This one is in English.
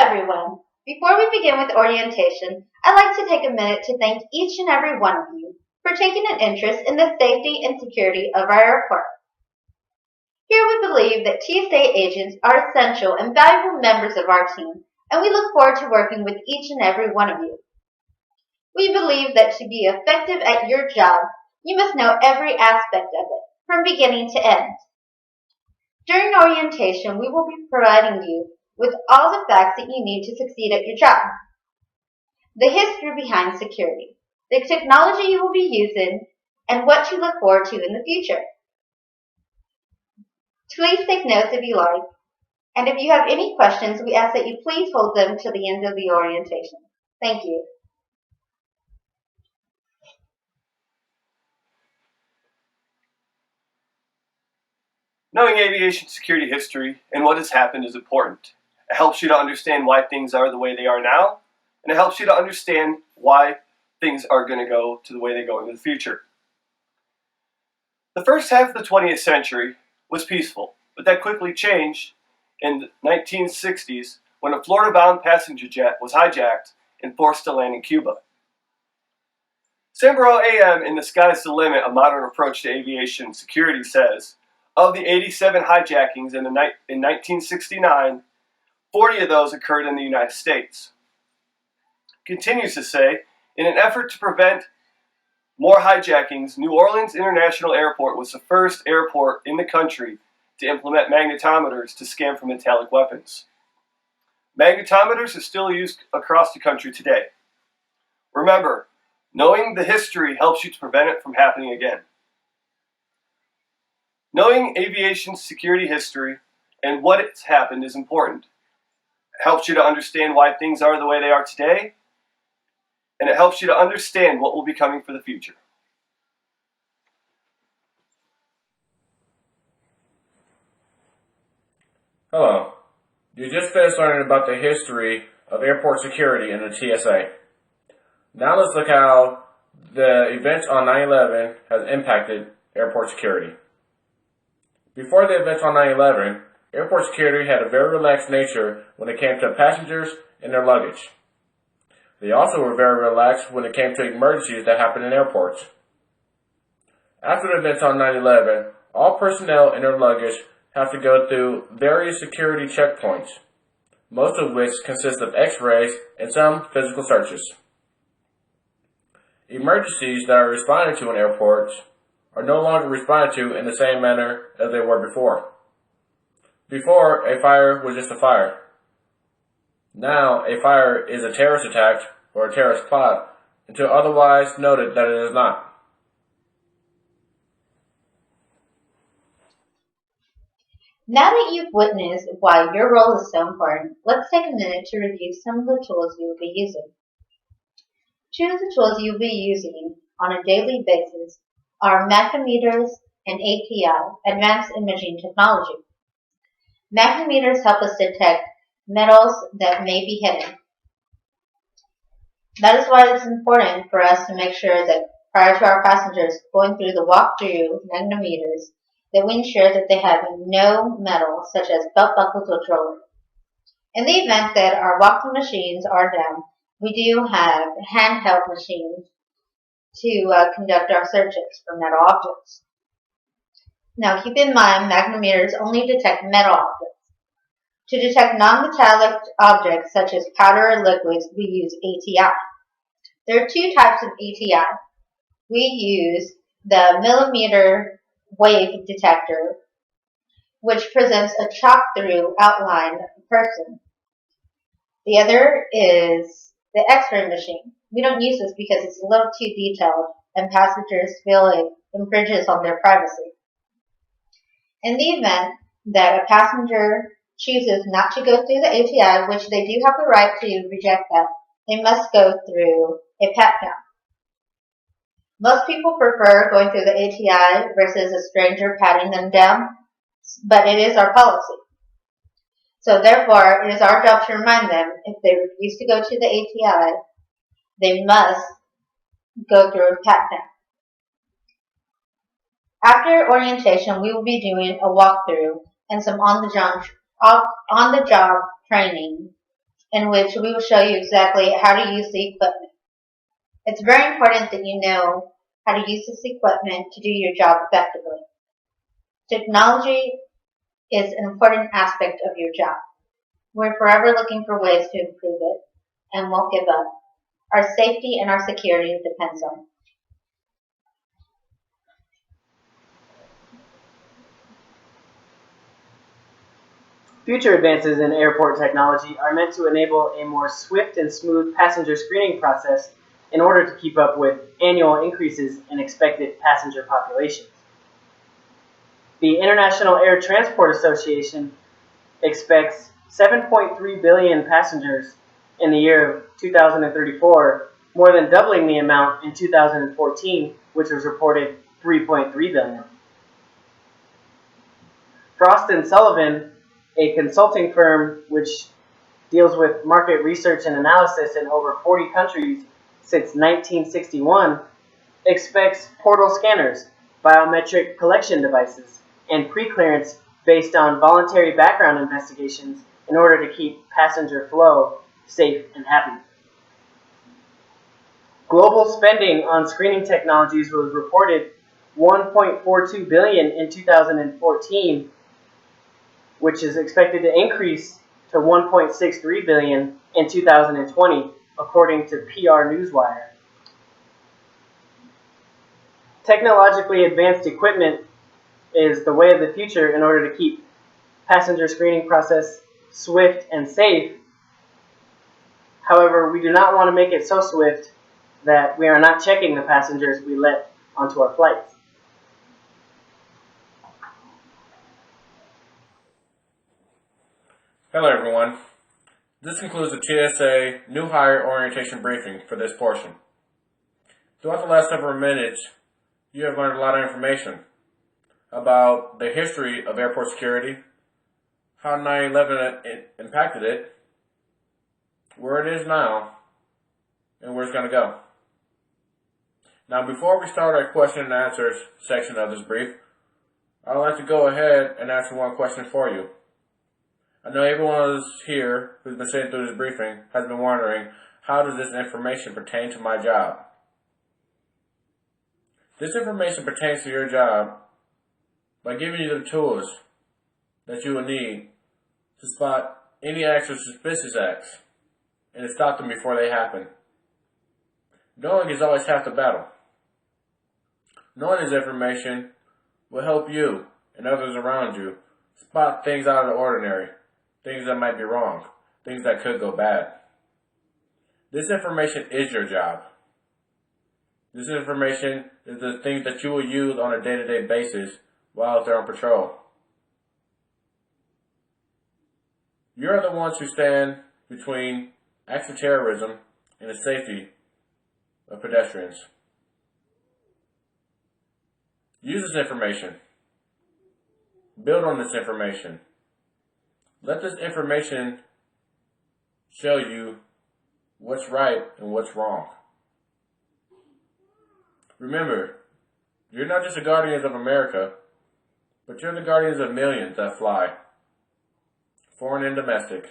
everyone. Before we begin with orientation, I'd like to take a minute to thank each and every one of you for taking an interest in the safety and security of our airport. Here we believe that TSA agents are essential and valuable members of our team, and we look forward to working with each and every one of you. We believe that to be effective at your job, you must know every aspect of it, from beginning to end. During orientation, we will be providing you with all the facts that you need to succeed at your job. The history behind security, the technology you will be using, and what to look forward to in the future. Please take notes if you like, and if you have any questions, we ask that you please hold them till the end of the orientation. Thank you. Knowing aviation security history and what has happened is important. It helps you to understand why things are the way they are now, and it helps you to understand why things are going to go to the way they go into the future. The first half of the 20th century was peaceful, but that quickly changed in the 1960s when a Florida-bound passenger jet was hijacked and forced to land in Cuba. Sambro AM in The Sky's the Limit, a modern approach to aviation security says, of the 87 hijackings in 1969, 40 of those occurred in the United States. Continues to say, in an effort to prevent more hijackings, New Orleans International Airport was the first airport in the country to implement magnetometers to scan for metallic weapons. Magnetometers are still used across the country today. Remember, knowing the history helps you to prevent it from happening again. Knowing aviation security history and what has happened is important. It helps you to understand why things are the way they are today, and it helps you to understand what will be coming for the future. Hello. You just finished learning about the history of airport security in the TSA. Now let's look how the events on 9/11 has impacted airport security. Before the events on 9/11, airport security had a very relaxed nature when it came to passengers and their luggage. They also were very relaxed when it came to emergencies that happened in airports. After the events on 9/11, all personnel and their luggage have to go through various security checkpoints, most of which consist of x-rays and some physical searches. Emergencies that are responded to in airports are no longer responded to in the same manner as they were before. Before, a fire was just a fire. Now, a fire is a terrorist attack or a terrorist plot until otherwise noted that it is not. Now that you've witnessed why your role is so important, let's take a minute to review some of the tools you will be using. Two of the tools you'll be using on a daily basis are magnetometers and ATI, Advanced Imaging Technology. Magnetometers help us detect metals that may be hidden. That is why it's important for us to make sure that prior to our passengers going through the walk-through magnetometers, that we ensure that they have no metal such as belt buckles or jewelry. In the event that our walk-through machines are down, we do have handheld machines to conduct our searches for metal objects. Now keep in mind, magnetometers only detect metal objects. To detect non-metallic objects such as powder or liquids, we use ATI. There are two types of ATI. We use the millimeter wave detector, which presents a chalk-through outline of the person. The other is the X-ray machine. We don't use this because it's a little too detailed and passengers feel it infringes on their privacy. In the event that a passenger chooses not to go through the ATI, which they do have the right to reject that, they must go through a pat-down. Most people prefer going through the ATI versus a stranger patting them down, but it is our policy. So therefore, it is our job to remind them if they refuse to go to the ATI, they must go through a pat-down. After orientation, we will be doing a walkthrough and some on-the-job training in which we will show you exactly how to use the equipment. It's very important that you know how to use this equipment to do your job effectively. Technology is an important aspect of your job. We're forever looking for ways to improve it and won't give up. Our safety and our security depends on it. Future advances in airport technology are meant to enable a more swift and smooth passenger screening process in order to keep up with annual increases in expected passenger populations. The International Air Transport Association expects 7.3 billion passengers in the year of 2034, more than doubling the amount in 2014, which was reported 3.3 billion. Frost & Sullivan, a consulting firm which deals with market research and analysis in over 40 countries since 1961, expects portal scanners, biometric collection devices, and pre-clearance based on voluntary background investigations in order to keep passenger flow safe and happy. Global spending on screening technologies was reported $1.42 billion in 2014, which is expected to increase to $1.63 billion in 2020, according to PR Newswire. Technologically advanced equipment is the way of the future in order to keep passenger screening process swift and safe. However, we do not want to make it so swift that we are not checking the passengers we let onto our flights. Hello everyone. This concludes the TSA New Hire Orientation Briefing for this portion. Throughout the last several minutes, you have learned a lot of information about the history of airport security, how 9/11 impacted it, where it is now, and where it's going to go. Now, before we start our question and answers section of this brief, I'd like to go ahead and answer one question for you. I know everyone here who's been sitting through this briefing has been wondering, how does this information pertain to my job? This information pertains to your job by giving you the tools that you will need to spot any acts or suspicious acts and to stop them before they happen. Knowing is always half the battle. Knowing this information will help you and others around you spot things out of the ordinary, things that might be wrong, things that could go bad. This information is your job. This information is the things that you will use on a day-to-day basis while out there on patrol. You're the ones who stand between acts of terrorism and the safety of pedestrians. Use this information. Build on this information. Let this information show you what's right and what's wrong. Remember, you're not just the guardians of America, but you're the guardians of millions that fly, foreign and domestic.